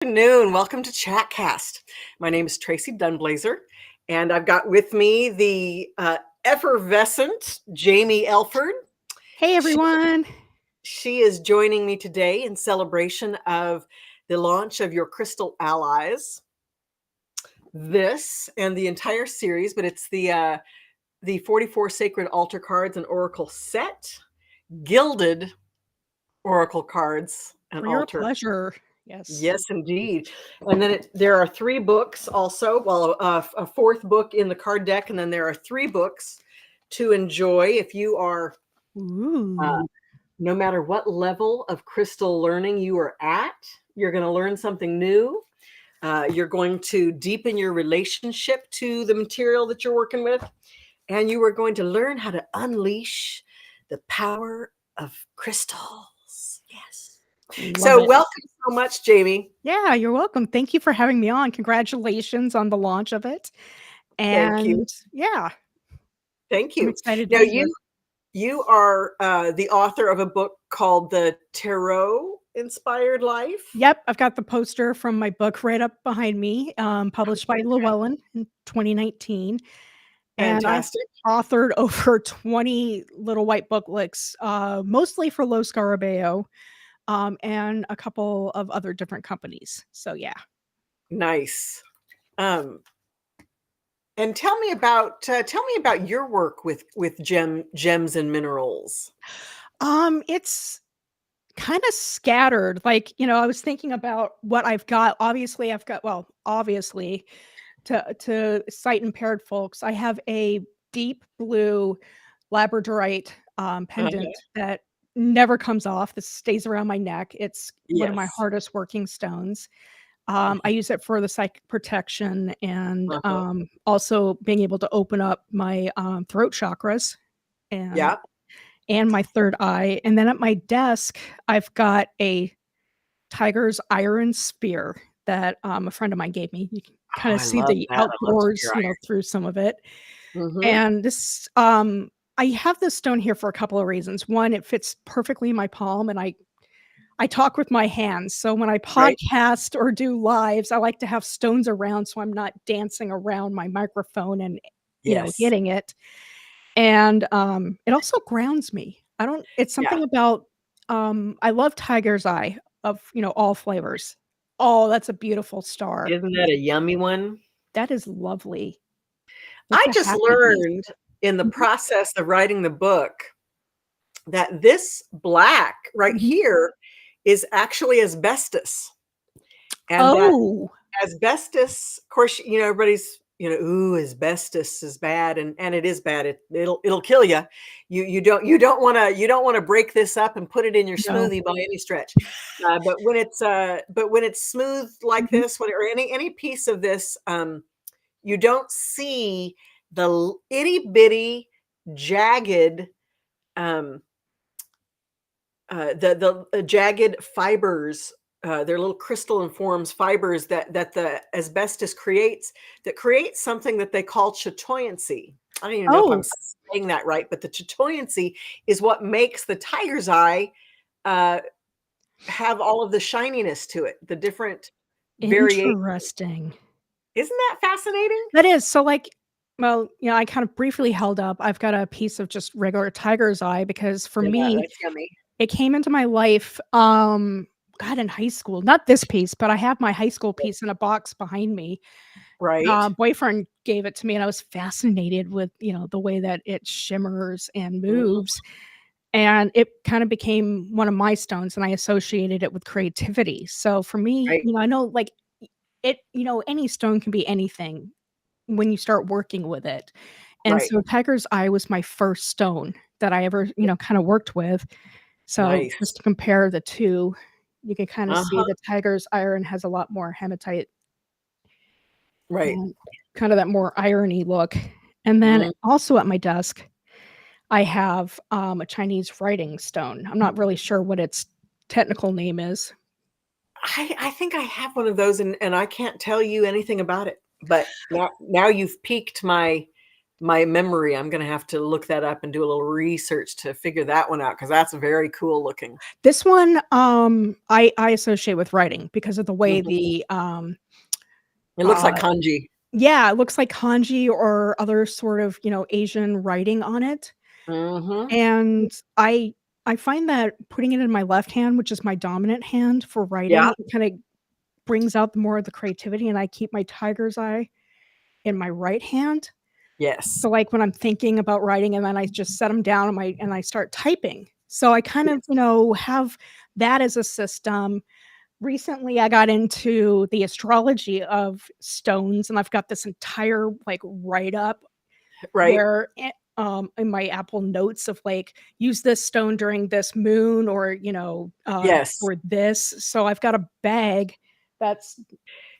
Afternoon. Welcome to Chatcast. My name is Tracee Dunblazier, and I've got with me the effervescent Jaymi Elford. Hey She, everyone. she is joining me today in celebration of the launch of your Crystal Allies. This and the entire series, but it's the 44 Sacred Altar Cards and Oracle set, gilded Oracle cards and For your altar. pleasure. Yes. Yes, indeed. And then there are three books also. Well, a fourth book in the card deck, and then there are three books to enjoy if you are, Ooh. uh, no matter what level of crystal learning you are at, you're going to learn something new. You're going to deepen your relationship to the material that you're working with, and you are going to learn how to unleash the power of crystals. Yes. Love So, it. welcome so much, Jaymi. Yeah, you're welcome. Thank you for having me on. Congratulations on the launch of it. Thank you. And yeah, Thank I'm you. excited to Now be here. you are the author of a book called The Tarot Inspired Life. Yep, I've got the poster from my book right up behind me, published by Llewellyn in 2019. And I've Fantastic. authored over 20 little white booklets, mostly for Lo Scarabeo, and a couple of other different companies. So yeah. Nice. Um, and tell me about your work with gems and minerals. It's kinda scattered, like, I was thinking about what I've got. Obviously, obviously, to sight impaired folks, I have a deep blue labradorite, Uh-huh. pendant that never comes off. This stays around my neck. It's one of my Yes. hardest working stones. I Mhm. use it for the psychic protection and, Uh-huh. also being able to open up my, throat chakras and Yeah. my third eye. And then at my desk, I've got a tiger's iron spear that, a friend of mine gave me. You can Oh, kinda I see love the that. I love outdoors, spear iron. through some of it. Mm-hmm. And this, I have this stone here for a couple of reasons. One, it fits perfectly in my palm, and I talk with my hands. So when I Right. podcast or do lives, I like to have stones around so I'm not dancing around my microphone and, Yes. hitting it. And, it also grounds me. I don't it's Yeah. something about, I love tiger's eye of, all flavors. Oh, that's a beautiful star. Isn't that a yummy one? That is lovely. That's I a just happy piece. learned in the Mhm, process of writing the book that this black right mhm. here is actually asbestos, and that Oh, asbestos, of course, everybody's, ooh, asbestos is bad, and it is bad. It'll kill you. You don't want to break this up and put it in your no. smoothie by any stretch. But when it's smooth like Mhm. this, or any piece of this, you don't see the itty bitty jagged, um, the jagged fibers, they're little crystalline forms, fibers that the asbestos creates, that creates something that they call chatoyancy. I don't even know if I'm Oh, saying that right, but the chatoyancy is what makes the tiger's eye uh, have all of the shininess to it, the different variation. interesting. Isn't that fascinating? That is so, like, well, I kind of briefly held up. I've got a piece of just regular tiger's eye because for Yeah, me, that's yummy. it came into my life, God, in high school. Not this piece, but I have my high school piece in a box behind me. Right, Boyfriend gave it to me, and I was fascinated with, the way that it shimmers and mhm, moves, and it kinda became one of my stones, and I associated it with creativity. So for me, right, I know, like, any stone can be anything when you start working with it. And right. so tiger's eye was my first stone that I ever, kinda worked with. So Nice. just to compare the 2, you can kinda see Uh-huh. the tiger's iron has a lot more hematite Right. and kinda that more irony look. And then Mm. also at my desk, I have, a Chinese writing stone. I'm not really sure what its technical name is. I think I have one of those, and I can't tell you anything about it, but now you've piqued my my memory. I'm going to have to look that up and do a little research to figure that one out because that's very cool looking. This one, I associate with writing because of the way Mhm. the, It looks like uh kanji. yeah, it looks like kanji or other sort of, Asian writing on it, Hmm. and I find that putting it in my left hand, which is my dominant hand for Yeah. writing, it kinda brings out more of the creativity, and I keep my tiger's eye in my right hand. Yes. So, like, when I'm thinking about writing and then I just set them down and I start typing. So I kind of, Yes. have that as a system. Recently, I got into the astrology of stones, and I've got this entire, like, write-up Right. where in my Apple Notes of, like, use this stone during this moon or, Yes. for this. So I've got a bag that's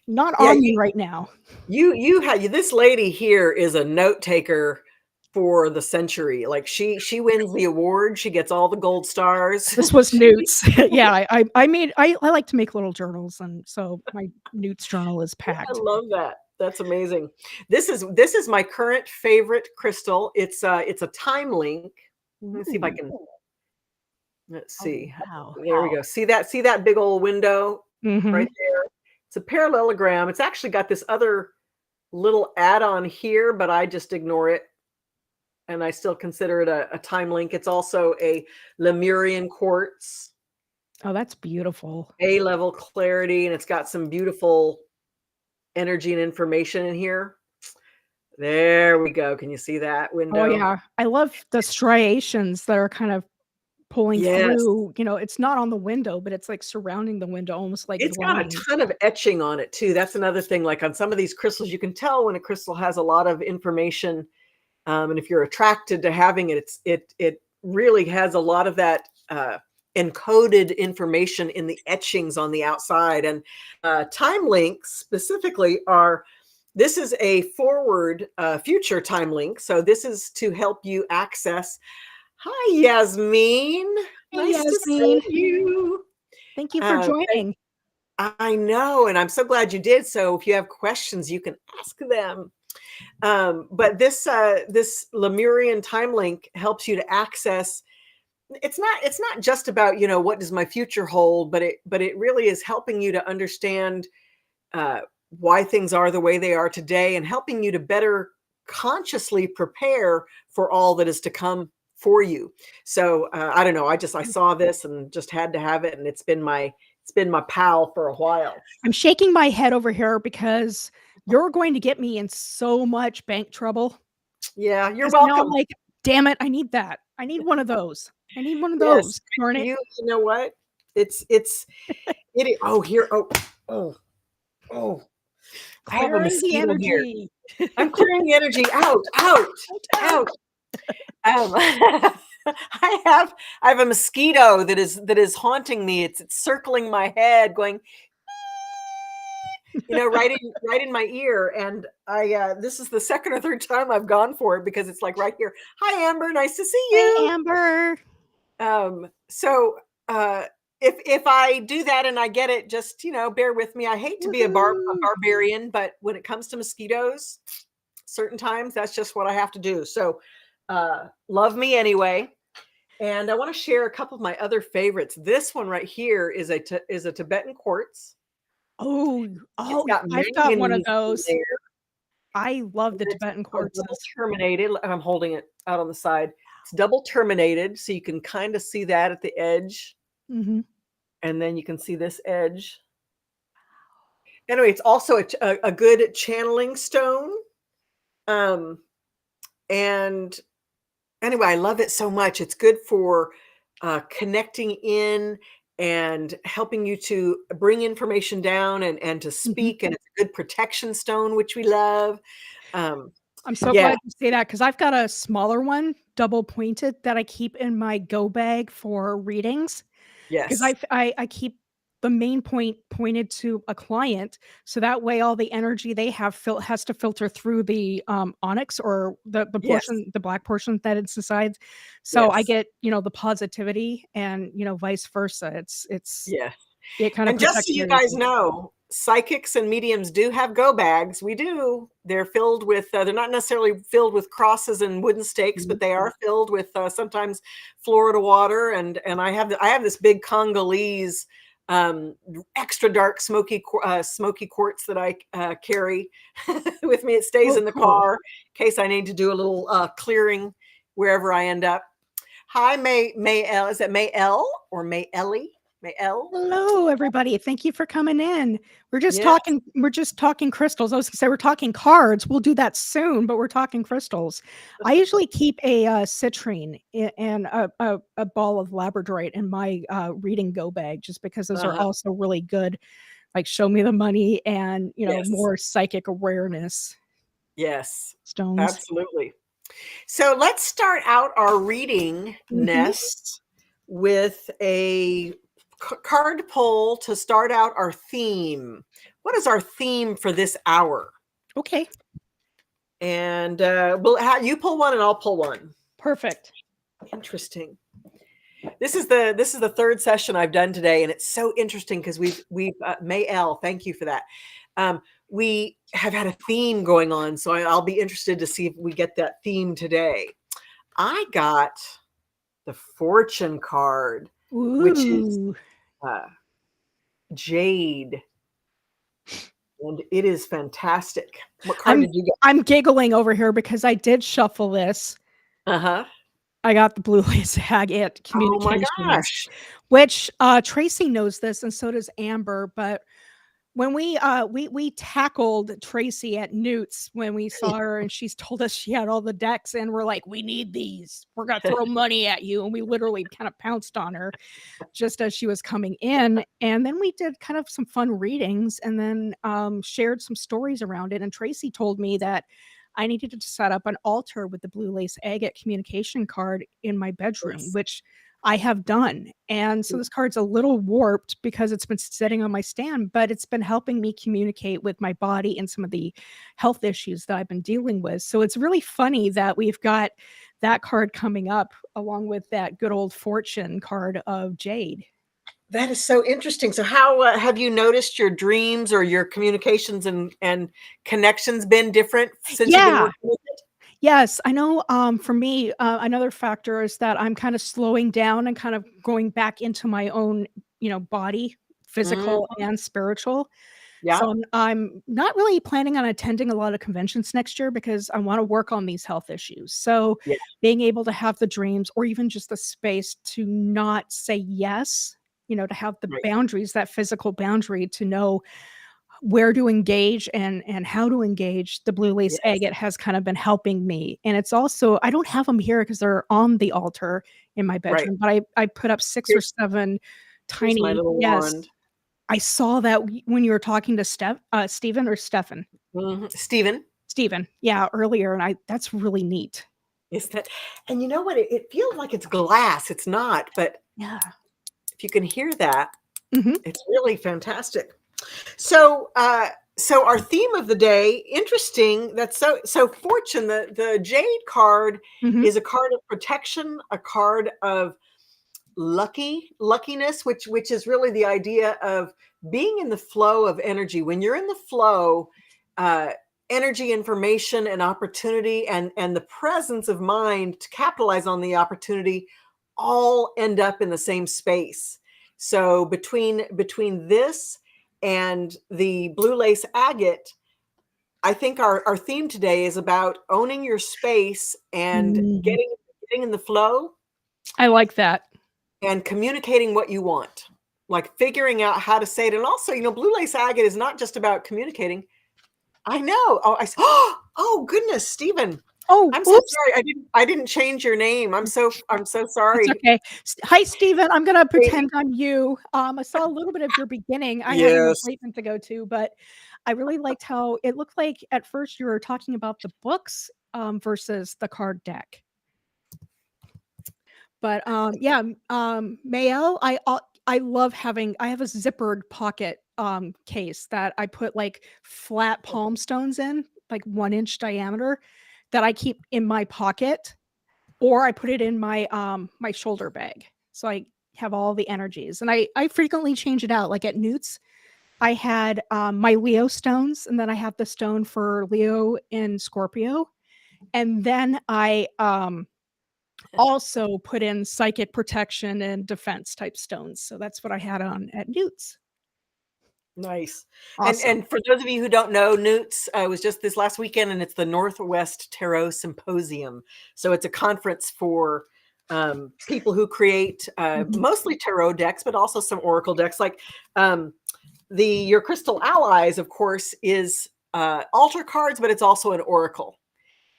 not Yeah. on me right now. You had this lady here is a note taker for the century. Like she wins the award. She gets all the gold stars. This was She Newt's. Yeah, I made I like to make little journals, and so my Newt's journal is I packed. love that. That's amazing. This is my current favorite crystal. It's a time link. Let me see if I Ooh. can let's Oh, see. wow. There we go. See that big old window Mhm. right there? It's a parallelogram. It's actually got this other little add-on here, but I just ignore it and I still consider it a time link. It's also a Lemurian quartz, Oh, that's beautiful. A level clarity, and it's got some beautiful energy and information in here. There we go. Can you see that Oh, window? yeah. I love the striations that are kind of pulling Yes. through, it's not on the window, but it's, like, surrounding the window, almost like It's got a lines. ton of etching on it too. That's another thing. Like on some of these crystals, you can tell when a crystal has a lot of information. And if you're attracted to having it, it really has a lot of that encoded information in the etchings on the outside. And time links specifically are this is a forward future time link. So this is to help you access. Hi, Yasmin. Hey, Nice to see Yasmin. you. Thank you for Um, joining. I know, and I'm so glad you did. So if you have questions, you can ask them. But this Lemurian time link helps you to access. It's not just about what does my future hold, but it really is helping you to understand uh, why things are the way they are today, and helping you to better consciously prepare for all that is to come for you. So I don't know. I saw this and just had to have it, and it's been my pal for a while. I'm shaking my head over here because you're going to get me in so much bank trouble. Yeah, you're 'Cause now I'm welcome. like, "Damn it, I need that. I need one of those. I need one of Yes, those. Darn it." you know what? It's it is. Oh, here. Oh, oh. I have a Clearing the mosquito here. energy. I'm clearing the energy out, out, Out, out. out. I have a mosquito that is haunting me. It's circling my head, going, right in my ear. And this is the second or third time I've gone for it because it's like right here. Hi, Amber. Nice to see Hey, you. Amber. So if I do that and I get it, just bear with me. I hate to be a Woohoo. barbarian, but when it comes to mosquitoes, certain times that's just what I have to do. So love me anyway. And I want to share a couple of my other favorites. This one right here is a Tibetan quartz. Oh, It's oh, got I've got one of manganese in those. there. I love the It's Tibetan a double quartzes. terminated. I'm holding it out on the side. It's double terminated, so you can kind of see that at the edge, Mhm. and then you can see this edge. Anyway, it's also a good channeling stone. Um, and anyway, I love it so much. It's good for connecting in and helping you to bring information down and to Mhm. speak. And it's a good protection stone, which we love. Um, I'm so yeah, glad you say that because 'cause I've got a smaller one, double pointed, that I keep in my go bag for readings. 'Cause yes, I keep the main point pointed to a client, so that way all the energy they have has to filter through the, onyx or the yes, portion the black portion that it's inside. So I yes, get, the positivity and, vice versa. It's yes. it kinda And just so protects you your guys energy. know, psychics and mediums do have go bags. We do. They're filled with, they're not necessarily filled with crosses and wooden stakes, but they are filled with sometimes Florida water. And I have this big Congolese extra dark smoky quartz that I carry with me. It stays in the car in case I need to do a little clearing wherever I end up. Hi, May-El. Is it May-El or May-Ellie? May-El? Hello, everybody. Thank you for coming in. We're just Yes. talking crystals. I was gonna say we're talking cards. We'll do that soon, but we're talking crystals. I usually keep a citrine and a ball of labradorite in my reading go bag, just because those are also really good, like show me the money and Yes. more psychic awareness. Yes, Stones. absolutely. So let's start out our reading nest with a card pull to start out our theme. What is our theme for this hour? Okay. And you pull one and I'll pull one. Perfect. Interesting. This is the third session I've done today, and it's so interesting because we've May-El, thank you for that. We have had a theme going on, so I'll be interested to see if we get that theme today. I got the Fortune card, which is Jade, and it is fantastic. What card did you get? I'm giggling over here because I did shuffle this. I got the Blue Lace Agate Communications, oh my gosh, which Tracee knows this, and so does Amber. But when we tackled Tracee at Newt's when we saw her, and she's told us she had all the decks, and we're like, we need these. We're gonna throw money at you, and we literally kind of pounced on her just as she was coming in. And then we did kind of some fun readings, and then shared some stories around it. And Tracee told me that I needed to set up an altar with the Blue Lace Agate communication card in my bedroom, which I have done. And so this card's a little warped because it's been sitting on my stand, but it's been helping me communicate with my body and some of the health issues that I've been dealing with. So it's really funny that we've got that card coming up along with that good old Fortune card of Jade. That is so interesting. So how have you noticed your dreams or your communications and connections been different since you've been working with it? Yes, I know. For me, another factor is that I'm kind of slowing down and kind of going back into my own, body, physical and spiritual. Yeah. So I'm not really planning on attending a lot of conventions next year because I want to work on these health issues. So being able to have the dreams or even just the space to not say yes, to have the boundaries, that physical boundary to know where to engage and how to engage. The Blue Lace Agate has kind of been helping me. And it's also, I don't have them here because they're on the altar in my bedroom, but I put up 6 or 7 tiny, my little wand. I saw that when you were talking to Stephen or Stefan? Stephen, yeah, earlier, and that's really neat. Is that? And you know what? It feels like it's glass. It's not, but if you can hear that, it's really fantastic. So, so our theme of the day, interesting. That's so Fortune. The Jade card is a card of protection, a card of luckiness, which is really the idea of being in the flow of energy. When you're in the flow, energy, information, and opportunity, and the presence of mind to capitalize on the opportunity, all end up in the same space. So between this and the Blue Lace Agate, I think our theme today is about owning your space and getting in the flow. I like that. And communicating what you want, like figuring out how to say it. And also, Blue Lace Agate is not just about communicating. I know. Oh goodness, Stephen. Oh, I'm so sorry. I didn't change your name. I'm so sorry. It's okay. Hi, Stephen. I'm gonna pretend I'm you. I saw a little bit of your beginning. I had an appointment to go to, but I really liked how it looked like at first you were talking about the books versus the card deck. But May-El, I love having. I have a zippered pocket case that I put like flat palm stones in, like 1-inch diameter, that I keep in my pocket, or I put it in my my shoulder bag. So I have all the energies, and I frequently change it out. Like at Newt's, I had my Leo stones, and then I have the stone for Leo in Scorpio. And then I also put in psychic protection and defense type stones. So that's what I had on at Newt's. Nice. Awesome. And for those of you who don't know, Newt's was just this last weekend, and it's the Northwest Tarot Symposium. So it's a conference for people who create Mhm. mostly tarot decks, but also some oracle decks. Like your Crystal Allies, of course, is altar cards, but it's also an oracle.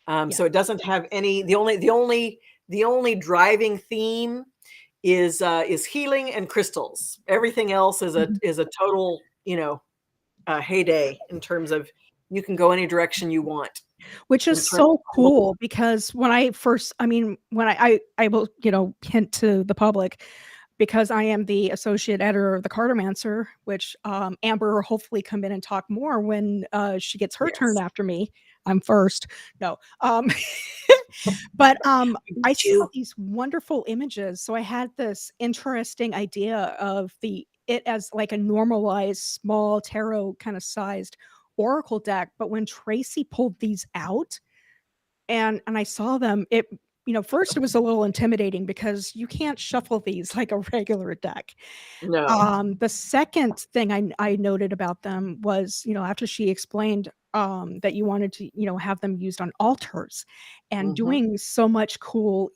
Yeah. So it doesn't have any. The only driving theme is healing and crystals. Everything else is Mhm. a total, heyday in terms of you can go any direction you want Which is in terms so of cool because when I first, I mean, when I will, hint to the public because I am the associate editor of the Cartomancer, which Amber will hopefully come in and talk more when she gets her turn yes. after me. I'm first. No. But I saw You. these wonderful images. So I had this interesting idea of it as like a normalized small tarot kind of sized oracle deck. But when Tracee pulled these out and I saw them, first it was a little intimidating because you can't shuffle these like a regular deck. No. The second thing I noted about them was, after she explained that you wanted to, have them used on altars and Hmm. doing so much cool,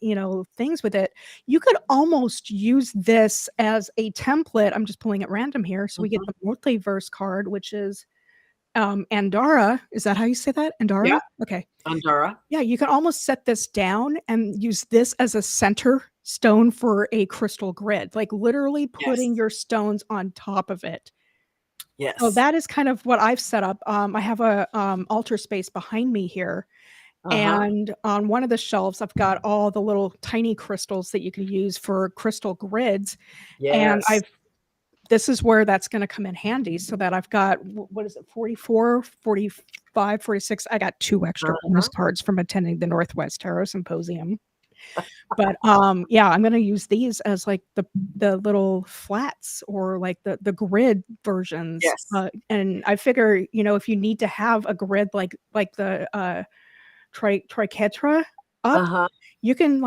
things with it, you could almost use this as a template. I'm just pulling at random here. So we get Hmm. the multiverse card, which is Andara. Is that how you say that? Andara? Yeah. Okay. Andara. Yeah, you can almost set this down and use this as a center stone for a crystal grid, like literally putting Yes. your stones on top of it. So Yes. that is kind of what I've set up. I have a altar space behind me here, Uh-huh. and on one of the shelves, I've got all the little tiny crystals that you can use for crystal grids. And Yes. I've this is where that's going to come in handy so that I've got what is it, 44, 45, 46. I got 2 extra bonus Uh-huh. cards from attending the Northwest Tarot Symposium. But yeah, I'm going to use these as like the little flats or like the grid versions. Yes. And I figure, if you need to have a grid like the triquetra up, Uh-huh. you can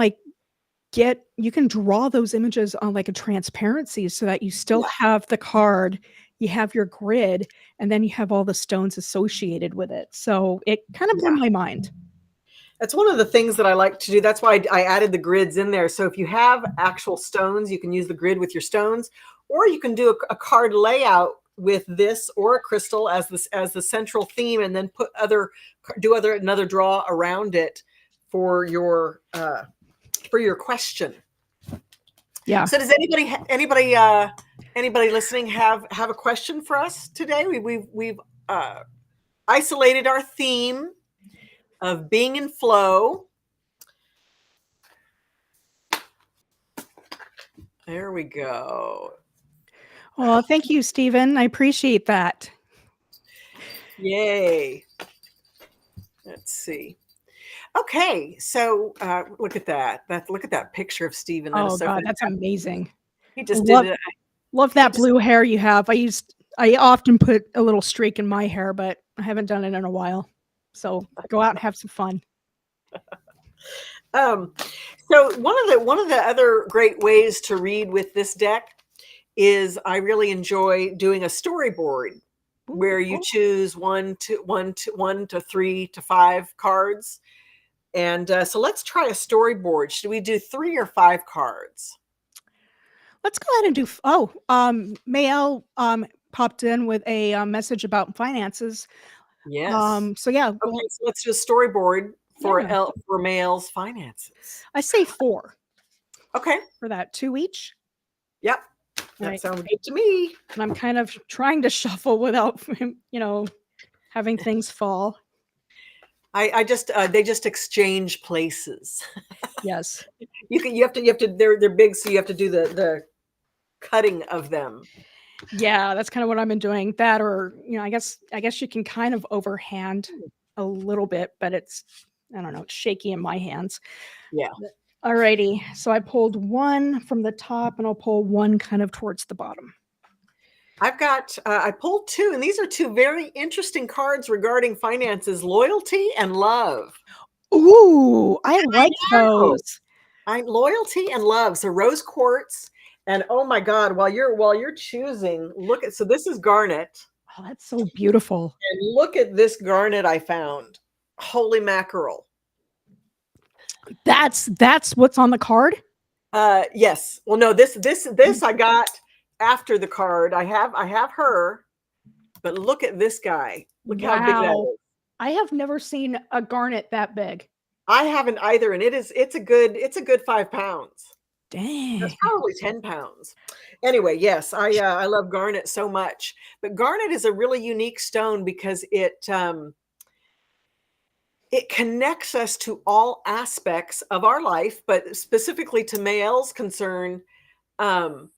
you can draw those images on like a transparency so that you still Yeah. have the card, you have your grid, and then you have all the stones associated with it. So it kind of blew Yeah. my mind. That's one of the things that I like to do. That's why I added the grids in there. So if you have actual stones, you can use the grid with your stones, or you can do a card layout with this or a crystal as the central theme, and then do another draw around it for your question. Yeah. So does anybody listening have a question for us today? We've isolated our theme of being in flow. There we go. Well, thank you, Stephen. I appreciate that. Yay. Let's see. Okay, so look at that. Look at that picture of Steven. That is Oh so God, that's fantastic. amazing. He just did Love it. love He that just blue hair you have. I often put a little streak in my hair, but I haven't done it in a while. So go out and have some fun. um so one of the other great ways to read with this deck is I really enjoy doing a storyboard Ooh, where you cool. choose one to 3 to 5 cards. And so let's try a storyboard. Should we do 3 or 5 cards? Let's go ahead and do. Mayel popped in with a message about finances. Yes. So yeah, well, Okay, so let's do a storyboard yeah, for males' finances. I say 4 Okay. for that, 2 each. Yep. All That right, sounds good to me. and I'm kind of trying to shuffle without, having things fall. I just they just exchange places. Yes. You have to they're big, so you have to do the cutting of them. Yeah, that's kind of what I've been doing. That or, I guess you can kind of overhand a little bit, but I don't know, it's shaky in my hands. Yeah. Alrighty. So I pulled 1 from the top and I'll pull 1 kind of towards the bottom. I've got, I pulled two, and these are two very interesting cards regarding finances, loyalty and love. Ooh, I I like know. those. Loyalty and love. So rose quartz, and oh my God, while you're choosing, look at, so this is garnet, Oh, that's so beautiful. and look at this garnet I found. Holy mackerel. That's what's on the card? Yes. Well, no, this I got after the card. I have her, but look at this guy. Look how big that Wow. is. I have never seen a garnet that big. I haven't either, and it's a good 5 pounds. That's Dang. probably 10 pounds. Anyway, yes, I love garnet so much. But garnet is a really unique stone because it connects us to all aspects of our life, but specifically to Mael's concern, um,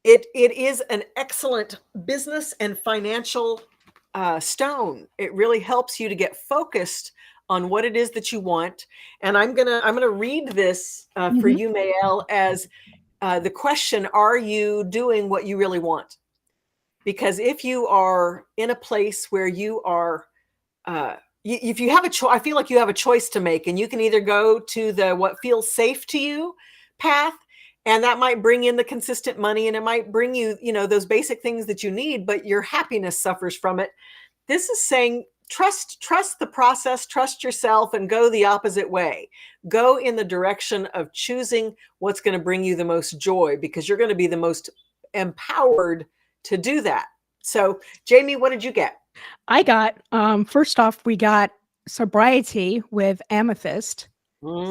it is an excellent business and financial stone. It really helps you to get focused on what it is that you want. And I'm gonna read this for Mhm. you, Mael, as the question: are you doing what you really want? Because if you are in a place where you are, if you have a choice, I feel like you have a choice to make, and you can either go to the what feels safe to you path, and that might bring in the consistent money, and it might bring you, those basic things that you need, but your happiness suffers from it. This is saying trust the process, trust yourself, and go the opposite way. Go in the direction of choosing what's going to bring you the most joy, because you're going to be the most empowered to do that. So, Jaymi, what did you get? I got, first off, we got sobriety with amethyst,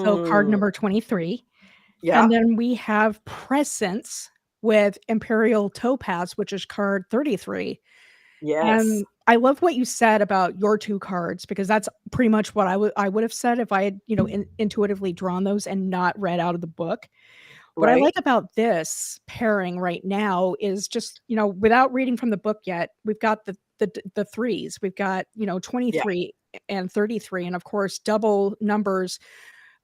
so card Mm, number 23. And yeah. then we have presence with imperial topaz, which is card 33. Yes. And I love what you said about your 2 cards because that's pretty much what I would have said if I had, intuitively drawn those and not read out of the book. What I Right. like about this pairing right now is just, without reading from the book yet, we've got the threes. We've got, Yeah. 23 and 33, and of course, double numbers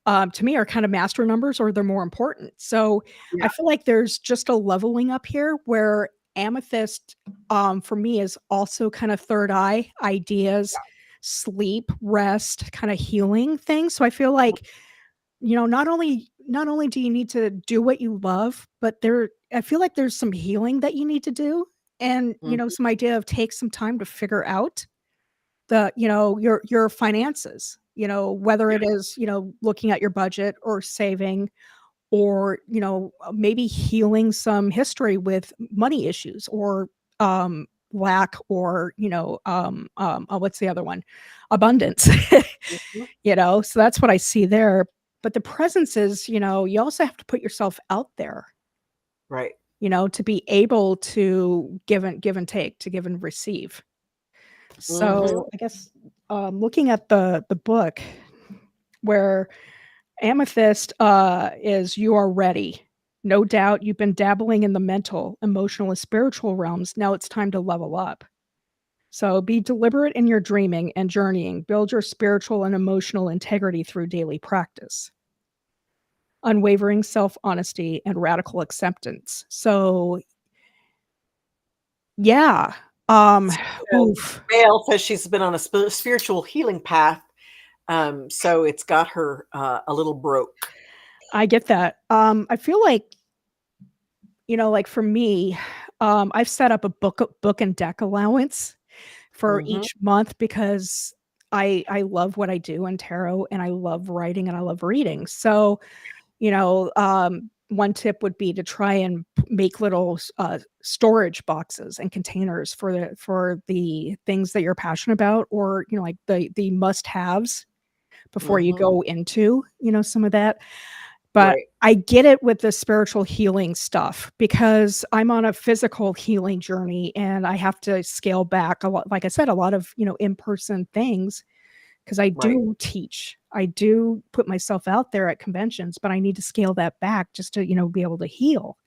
to me are kind of master numbers or they're more important. So Yeah. I feel like there's just a leveling up here where amethyst for me is also kind of third eye ideas, sleep, rest, kind of healing things. So I feel like, not only do you need to do what you love, but I feel like there's some healing that you need to do and, Mhm. some idea of take some time to figure out your finances, whether Yeah. it is, looking at your budget or saving or, maybe healing some history with money issues or lack or, what's the other one? Abundance. Mhm. So that's what I see there. But the presence is, you also have to put yourself out there, Right. to be able to give and take, to give and receive. Mhm. So I guess looking at the book where amethyst is you are ready. No doubt you've been dabbling in the mental, emotional, and spiritual realms. Now it's time to level up. So be deliberate in your dreaming and journeying. Build your spiritual and emotional integrity through daily practice. Unwavering self honesty and radical acceptance. So, yeah. Um, oof. Mail says she's been on a spiritual healing path, so it's got her a little broke. I get that. I feel like, like for me, I've set up a book and deck allowance for Mhm. each month because I love what I do in tarot and I love writing and I love reading. So, one tip would be to try and make little storage boxes and containers for the things that you're passionate about, or like the must haves before you Mhm. go into some of that. But Right. I get it with the spiritual healing stuff because I'm on a physical healing journey and I have to scale back a lot. Like I said, a lot of in-person things because I Right. do teach. I do put myself out there at conventions, but I need to scale that back just to, be able to heal.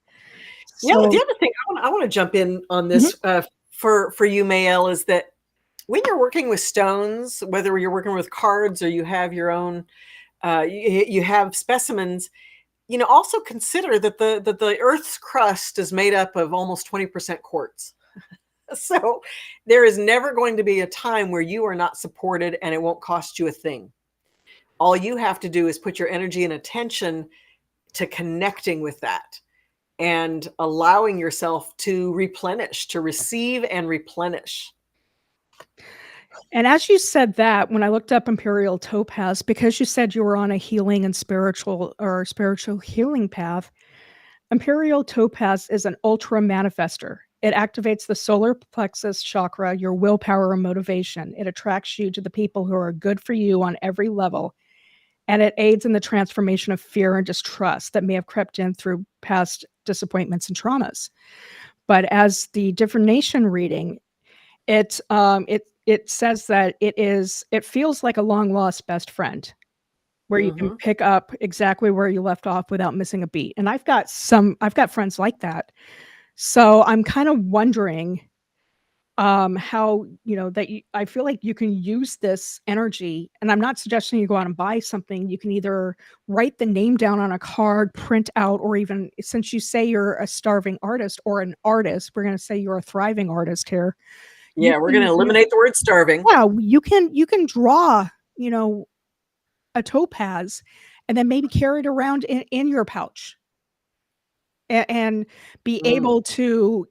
Yeah, the So other thing I wanna jump in on mhm, this, for you, Mael, is that when you're working with stones, whether you're working with cards or you have your own, you have specimens, also consider that the Earth's crust is made up of almost 20% quartz. So there is never going to be a time where you are not supported and it won't cost you a thing. All you have to do is put your energy and attention to connecting with that and allowing yourself to replenish, to receive and replenish. And as you said that, when I looked up Imperial Topaz, because you said you were on a healing and spiritual healing path, Imperial Topaz is an ultra manifester. It activates the solar plexus chakra, your willpower and motivation. It attracts you to the people who are good for you on every level. And it aids in the transformation of fear and distrust that may have crept in through past disappointments and traumas. But as the divination reading, it says that it feels like a long lost best friend, where you can pick up exactly where you left off without missing a beat. And I've got friends like that. So I'm kind of wondering how, I feel like you can use this energy, and I'm not suggesting you go out and buy something. You can either write the name down on a card, print out, or even, since you say you're a starving artist or an artist, we're going to say you're a thriving artist here. Yeah, we're going to eliminate the word starving. Yeah, you can draw, a topaz and then maybe carry it around in your pouch and be able to,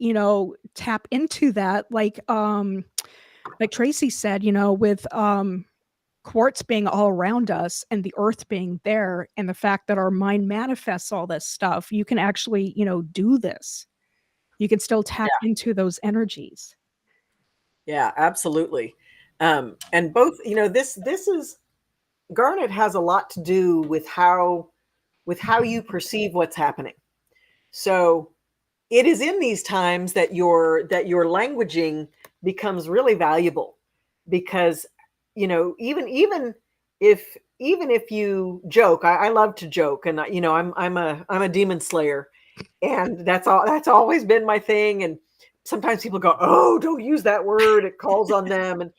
tap into that, like Tracee said, with quartz being all around us and the earth being there, and the fact that our mind manifests all this stuff, you can actually, do this. You can still tap into those energies. Yeah, absolutely. And both, this is Garnet has a lot to do with how you perceive what's happening. So it is in these times that your languaging becomes really valuable, because even if you joke, I love to joke, and I'm a demon slayer, and that's always been my thing. And sometimes people go, "Oh, don't use that word, it calls on them," and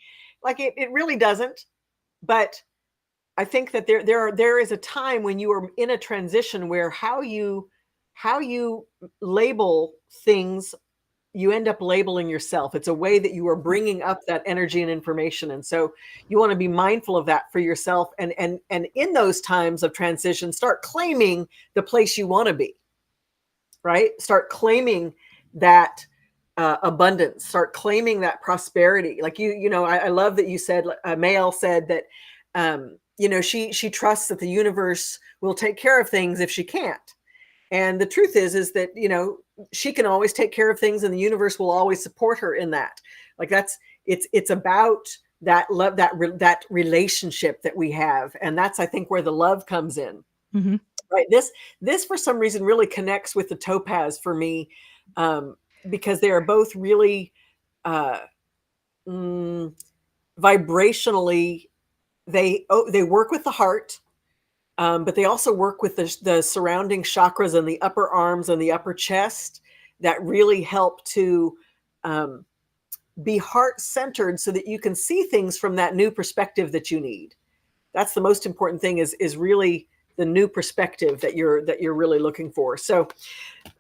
like it really doesn't. But I think that there is a time when you are in a transition where how you label things, you end up labeling yourself. It's a way that you are bringing up that energy and information, and so you want to be mindful of that for yourself. And in those times of transition, start claiming the place you want to be. Right? Start claiming that abundance. Start claiming that prosperity. Like I love that you said. Mael said that. She trusts that the universe will take care of things if she can't. And the truth is that, she can always take care of things, and the universe will always support her in that. Like it's about that love, that relationship that we have. And that's, I think, where the love comes in. Mm-hmm. Right. This for some reason really connects with the topaz for me, because they are both really vibrationally, they work with the heart, but they also work with the surrounding chakras and the upper arms and the upper chest that really help to be heart-centered, so that you can see things from that new perspective that you need. That's the most important thing, is really the new perspective that you're really looking for. So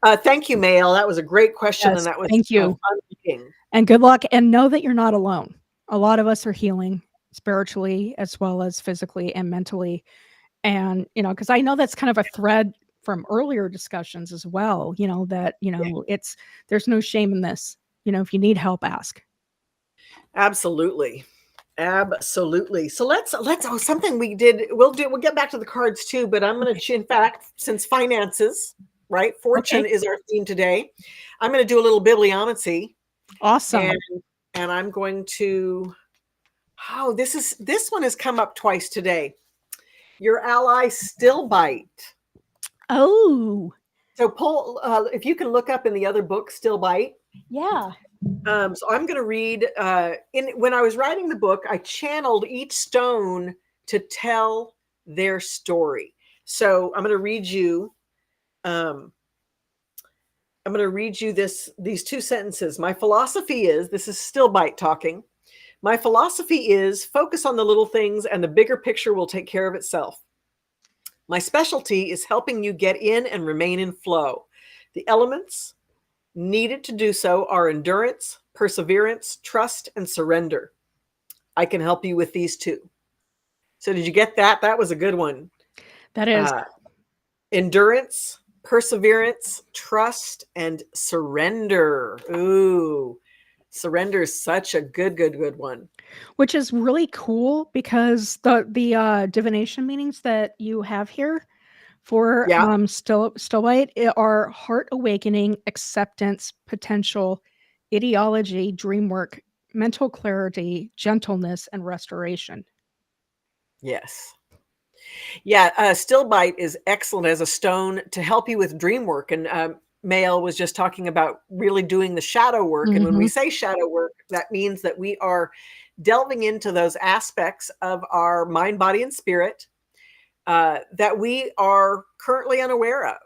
thank you, Mael. That was a great question. Yes, and that was thank you. fun reading. And good luck, and know that you're not alone. A lot of us are healing spiritually as well as physically and mentally. And, because I know that's kind of a thread from earlier discussions as well, that, there's no shame in this. If you need help, ask. Absolutely. So let's something we'll get back to the cards too, but I'm going to, in fact, since finances, right? Fortune is our theme today. I'm going to do a little bibliomancy. Awesome. And I'm going to, this one has come up twice today. Your ally still bite. Oh. So pull, if you can look up in the other book, still bite. Yeah. So I'm going to read, when I was writing the book, I channeled each stone to tell their story. So I'm going to read you, these two sentences. My philosophy is, this is still bite talking. My philosophy is focus on the little things, and the bigger picture will take care of itself. My specialty is helping you get in and remain in flow. The elements needed to do so are endurance, perseverance, trust, and surrender. I can help you with these too. So did you get that? That was a good one. That is. Endurance, perseverance, trust, and surrender. Ooh, surrender is such a good one. Which is really cool because the divination meanings that you have here for Yeah. Stillite are heart awakening, acceptance, potential, ideology, dream work, mental clarity, gentleness, and restoration. Yes. Yeah. Stillbite is excellent as a stone to help you with dream work. And Mael was just talking about really doing the shadow work. And when we say shadow work, that means that we are delving into those aspects of our mind, body, and spirit that we are currently unaware of,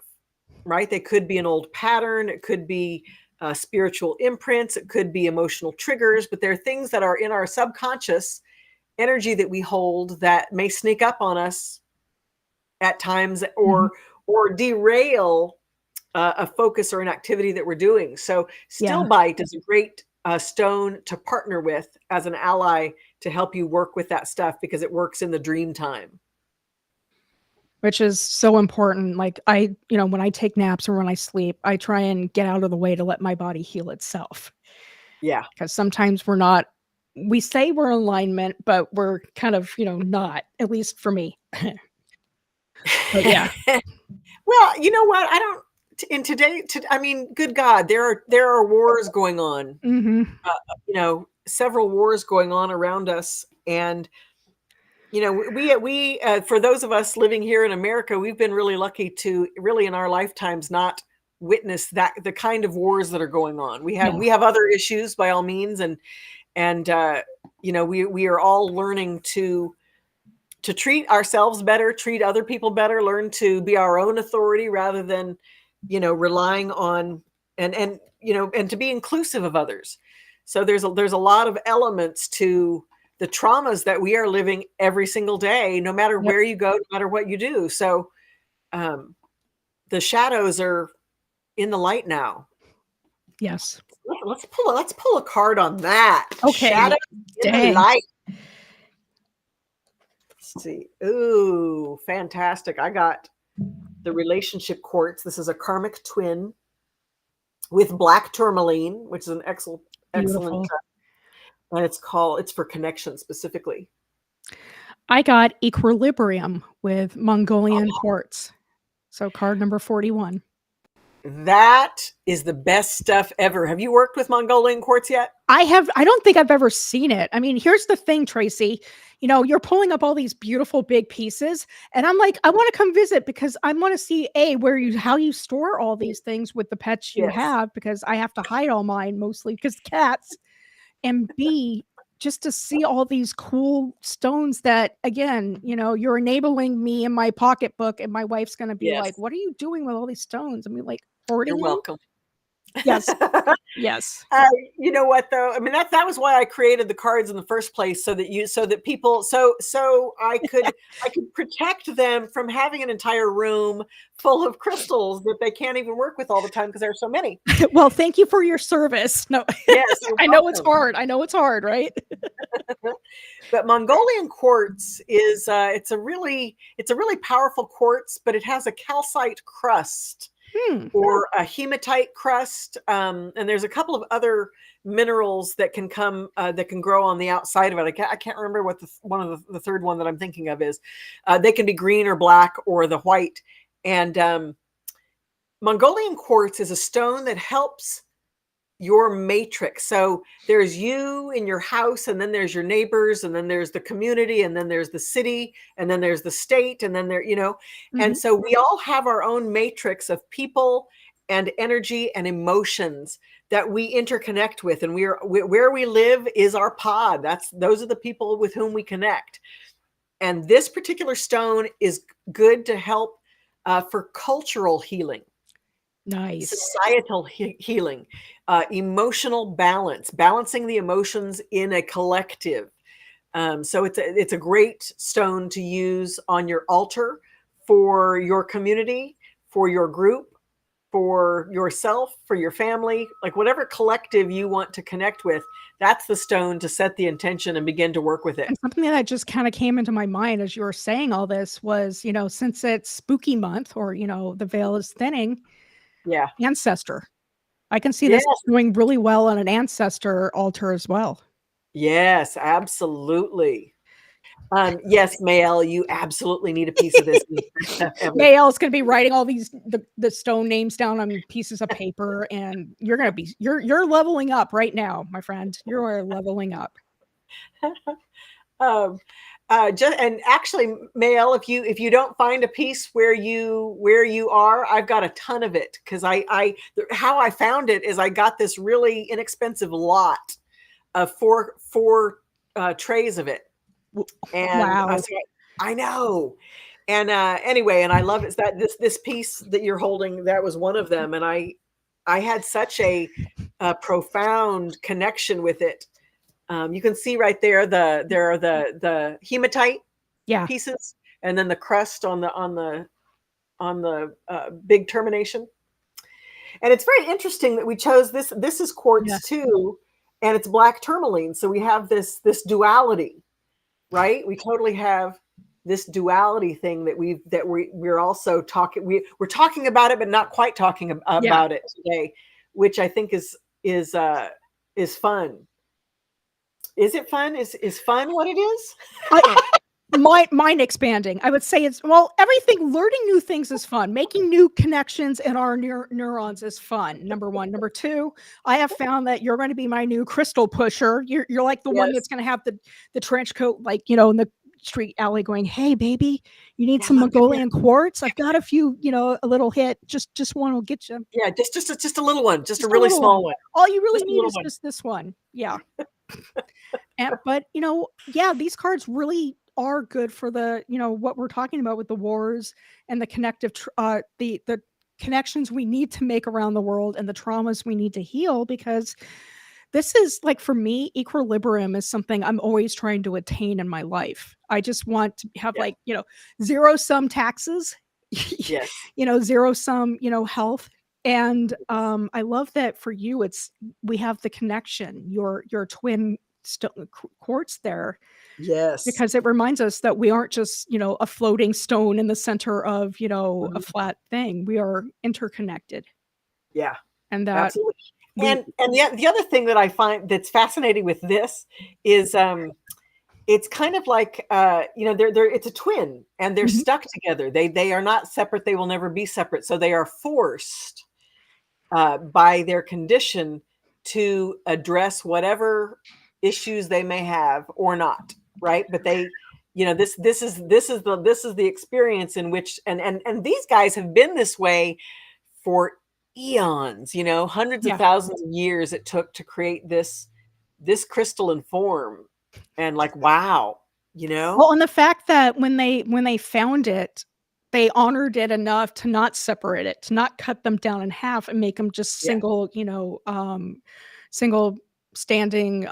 right? They could be an old pattern. It could be spiritual imprints. It could be emotional triggers, but there are things that are in our subconscious energy that we hold that may sneak up on us at times or derail a focus or an activity that we're doing. So Stillbite is a great stone to partner with as an ally to help you work with that stuff because it works in the dream time. Which is so important. Like when I take naps or when I sleep, I try and get out of the way to let my body heal itself. Yeah. Because sometimes we say we're in alignment, but we're kind of, not, at least for me. But yeah. Well, you know what? I don't, in today, I mean, good God, there are wars going on, several wars going on around us. And, we for those of us living here in America, we've been really lucky to really in our lifetimes not witness the kind of wars that are going on. We have other issues by all means. And we are all learning to treat ourselves better, treat other people better, learn to be our own authority rather than, relying on and to be inclusive of others. So there's a lot of elements to the traumas that we are living every single day, no matter where you go, no matter what you do. So the shadows are in the light now. Yes. Let's pull a card on that. Okay. Shadows in the Dang. light. Let's see. Ooh, fantastic. I got the relationship quartz. This is a karmic twin with black tourmaline, which is an excellent, Beautiful. and it's for connection specifically. I got equilibrium with Mongolian quartz. So card number 41. That is the best stuff ever. Have you worked with Mongolian quartz yet? I don't think I've ever seen it. I mean, here's the thing, Tracee. You're pulling up all these beautiful big pieces, and I'm like, I want to come visit because I want to see how you store all these things with the pets you have, because I have to hide all mine mostly because cats, and B, just to see all these cool stones that, again, you're enabling me in my pocketbook, and my wife's going to be like, what are you doing with all these stones? I mean, like, hoarding You're welcome. Yes. Yes. You know what though? I mean, that was why I created the cards in the first place, so that people, so I could protect them from having an entire room full of crystals that they can't even work with all the time because there are so many. Well, thank you for your service. No, yes, I know it's hard. I know it's hard, right? But Mongolian quartz is it's a really powerful quartz, but it has a calcite crust. Or a hematite crust, and there's a couple of other minerals that can grow on the outside of it. I can't remember what the third one that I'm thinking of is. They can be green or black or the white. And Mongolian quartz is a stone that helps your matrix. So there's you in your house, and then there's your neighbors, and then there's the community, and then there's the city, and then there's the state, and then and so we all have our own matrix of people and energy and emotions that we interconnect with. And where we live is our pod. Those are the people with whom we connect. And this particular stone is good to help for cultural healing. Nice. Societal healing, emotional balance, balancing the emotions in a collective. So it's a great stone to use on your altar for your community, for your group, for yourself, for your family, like whatever collective you want to connect with, that's the stone to set the intention and begin to work with it. And something that just kind of came into my mind as you were saying all this was, since it's spooky month or, the veil is thinning, Yeah. ancestor. I can see Yes. this doing really well on an ancestor altar as well. Yes, absolutely. Yes, Mael, you absolutely need a piece of this. Mael's gonna be writing all these the stone names down on pieces of paper, and you're leveling up right now, my friend. You are leveling up. um, just and actually, Mael, if you don't find a piece where you are, I've got a ton of it because how I found it is I got this really inexpensive lot of four trays of it, and Wow. so I know. And anyway, and I love it that this piece that you're holding, that was one of them, and I had such a profound connection with it. You can see right there there are the hematite Yeah. pieces, and then the crust on the big termination. And it's very interesting that we chose this. This is quartz too, and it's black tourmaline. So we have this duality, right? We totally have this duality thing that we're also talking. We're talking about it, but not quite talking about it today, which I think is fun. Is it fun? Is fun what it is? Mind expanding. I would say everything, learning new things is fun. Making new connections in our neurons is fun. Number one. Number two, I have found that you're going to be my new crystal pusher. You're like the one that's going to have the trench coat, like, in the street alley going, "Hey baby, you need some Mongolian quartz? I've got a few, a little hit. Just one will get you." Yeah, just a little one, just a really small one. All you really need is just this one. Yeah. But these cards really are good for the what we're talking about with the wars and the connective the connections we need to make around the world and the traumas we need to heal, because this is, like, for me, equilibrium is something I'm always trying to attain in my life. I just want to have zero sum taxes, Yes. Zero sum, health. And I love that for you we have the connection, your twin quartz there. Yes. Because it reminds us that we aren't just, a floating stone in the center of, a flat thing. We are interconnected. Yeah. And that absolutely. And the other thing that I find that's fascinating with this is it's kind of like they're it's a twin, and they're stuck together. They are not separate. They will never be separate. So they are forced by their condition to address whatever issues they may have or not, right? But they, this is the experience in which and these guys have been this way for eons, hundreds of thousands of years it took to create this crystalline form. And like, wow, Well, and the fact that when they found it, they honored it enough to not separate it, to not cut them down in half and make them just single, single standing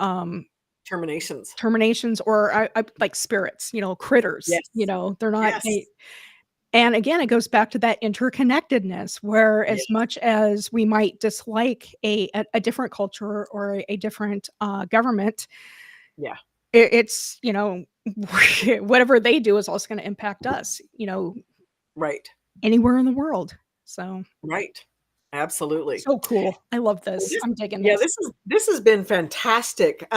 terminations, or like spirits, critters. They're not. And again, it goes back to that interconnectedness, where as much as we might dislike a different culture or a different government, it's whatever they do is also going to impact us, right, anywhere in the world. So right, absolutely, so cool. I love this. I'm digging this. This has been fantastic.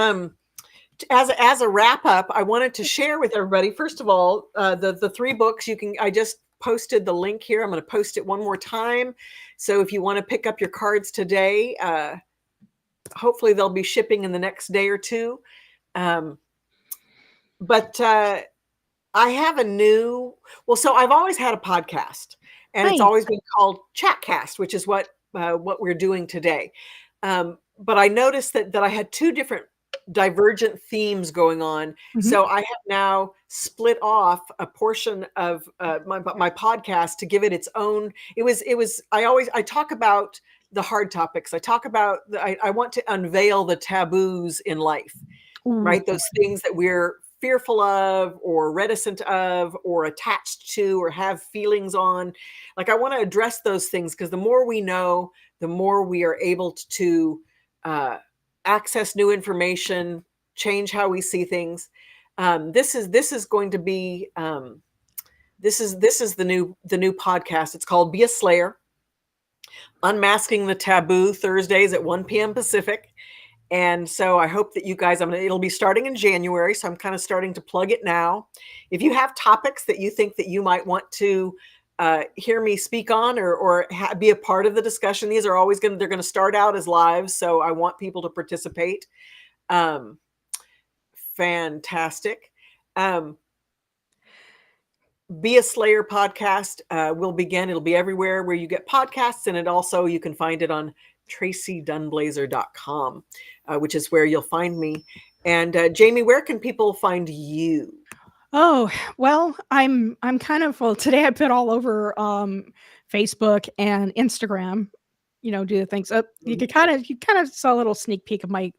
As a wrap up, I wanted to share with everybody, first of all, the 3 books. I just posted the link here. I'm going to post it one more time. So if you want to pick up your cards today, hopefully they'll be shipping in the next day or two. But I have so I've always had a podcast, and it's always been called Chatcast, which is what we're doing today. But I noticed that I had 2 different divergent themes going on. So I have now split off a portion of my podcast to give it its own. I talk about the hard topics. I talk about I want to unveil the taboos in life, right? Those things that we're fearful of or reticent of or attached to or have feelings on. Like, I want to address those things, because the more we know, the more we are able to access new information, change how we see things. This is going to be this is the new podcast. It's called Be a Slayer: Unmasking the Taboo, Thursdays at 1 p.m. Pacific. And so I hope that you guys, it'll be starting in January. So I'm kind of starting to plug it now. If you have topics that you think that you might want to hear me speak on, or be a part of the discussion, these are always they're going to start out as live. So I want people to participate. Fantastic. Be a Slayer podcast will begin. It'll be everywhere where you get podcasts. And you can find it on TraceeDunblazier.com, which is where you'll find me. And Jaymi, where can people find you? Oh, well, I'm kind of, well, today I put all over Facebook and Instagram, do the things. You kind of saw a little sneak peek of my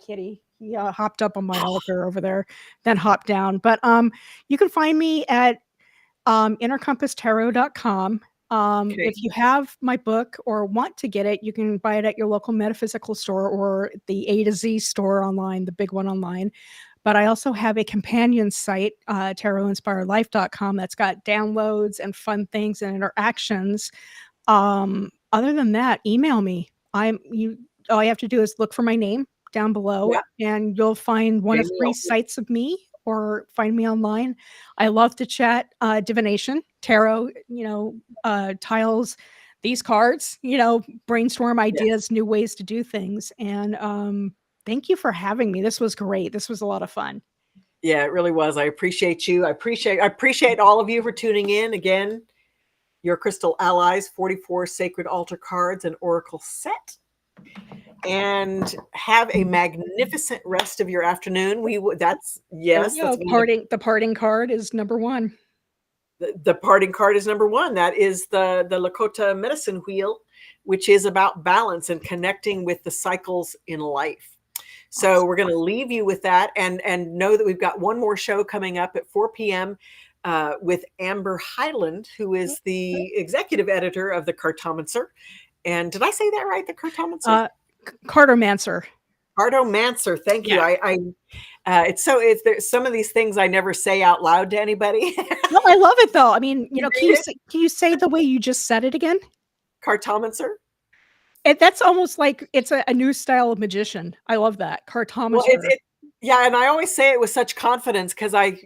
kitty. He hopped up on my altar over there, then hopped down. But you can find me at innercompasstarot.com. If you have my book or want to get it, you can buy it at your local metaphysical store or the A to Z store online, the big one online. But I also have a companion site, tarotinspiredlife.com, that's got downloads and fun things and interactions. Other than that, email me. All you have to do is look for my name down below, and you'll find one of 3 sites of me, or find me online. I love to chat divination, tarot, tiles, these cards, brainstorm ideas, new ways to do things. And thank you for having me. This was great. This was a lot of fun. Yeah, it really was. I appreciate you. I appreciate all of you for tuning in. Again, your Crystal Allies, 44 Sacred Altar cards and Oracle set. And have a magnificent rest of your afternoon. The parting card is number 1. The parting card is number 1. That is the Lakota medicine wheel, which is about balance and connecting with the cycles in life. So awesome. We're going to leave you with that, and know that we've got one more show coming up at 4 p.m. With Amber Highland, who is the executive editor of the Cartomancer. And did I say that right? The Cartomancer? Cartomancer. Cartomancer. Thank you. There's some of these things I never say out loud to anybody. No, I love it though. I mean, can you say the way you just said it again? Cartomancer. That's almost like it's a new style of magician. I love that. Cartomancer. Well, and I always say it with such confidence, because I've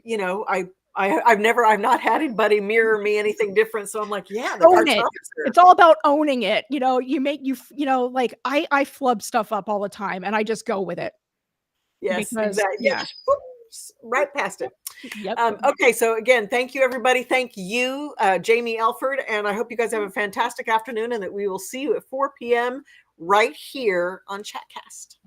not had anybody mirror me anything different. So I'm like, the Cartomancer. It's all about owning it. Like I flub stuff up all the time, and I just go with it. Yes, exactly. Yeah. Right past it. Yep. Okay, so again, thank you, everybody. Thank you, Jaymi Elford, and I hope you guys have a fantastic afternoon, and that we will see you at 4 p.m. right here on Chatcast.